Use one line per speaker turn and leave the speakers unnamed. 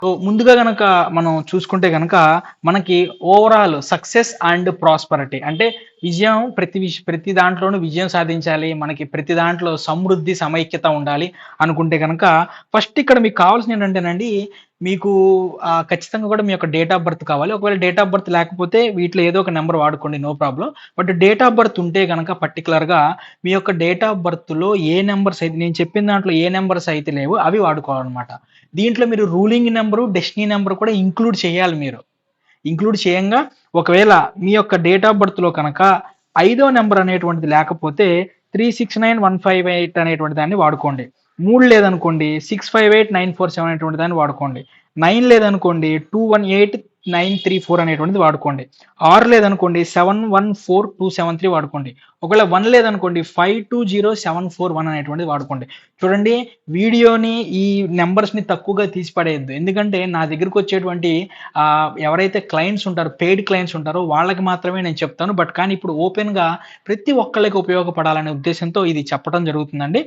So, ముందుగా గనక మనం చూసుకుంటే గనక, మనకి ఓవరాల్ సక్సెస్ అండ్ ప్రాస్పరిటీ అంటే విజయం ప్రతి దాంట్లోనూ విజయం సాధించాలి. మనకి ప్రతి దాంట్లో సమృద్ధి, సమైక్యత ఉండాలి అనుకుంటే గనక, ఫస్ట్ ఇక్కడ మీకు కావాల్సిందేంటంటేనండి, మీకు ఖచ్చితంగా కూడా మీ యొక్క డేట్ ఆఫ్ బర్త్ కావాలి. ఒకవేళ డేట్ ఆఫ్ బర్త్ లేకపోతే వీటిలో ఏదో ఒక నంబర్ వాడుకోండి, no problem. But date of birth ఉంటే గనక పర్టిక్యులర్‌గా మీ యొక్క డేట్ ఆఫ్ బర్త్‌లో ఏ నంబర్స్ అయితే నేను చెప్పిన దాంట్లో ఏ నంబర్స్ అయితే లేవో అవి వాడుకోవాలనమాట. దీంట్లో మీరు రూలింగ్ నంబరు, డెస్టినీ నంబర్ కూడా ఇంక్లూడ్ చేయాలి మీరు. ఇంక్లూడ్ చేయంగా ఒకవేళ మీ యొక్క డేట్ ఆఫ్ బర్త్‌లో కనుక ఐదో నంబర్ అనేటువంటిది లేకపోతే 369158 అనేటువంటి దాన్ని వాడుకోండి. 3 లేదనుకోండి 658947 అనేటువంటి దాన్ని వాడుకోండి. 9 లేదనుకోండి 218934 అనేటువంటిది వాడుకోండి. 6 లేదనుకోండి 714273 వాడుకోండి. ఒకవేళ 1 లేదనుకోండి 520741 అనేటువంటిది వాడుకోండి. చూడండి, వీడియోని ఈ నంబర్స్‌ని తక్కువగా తీసి పడేయొద్దు. ఎందుకంటే నా దగ్గరకొచ్చేటువంటి ఎవరైతే క్లయింట్స్ ఉంటారో, పెయిడ్ క్లయింట్స్ ఉంటారో వాళ్ళకి మాత్రమే నేను చెప్తాను. కానీ ఇప్పుడు ఓపెన్‌గా ప్రతి ఒక్కళ్ళకి ఉపయోగపడాలనే ఉద్దేశ్యంతో ఇది చెప్పడం జరుగుతుందండి.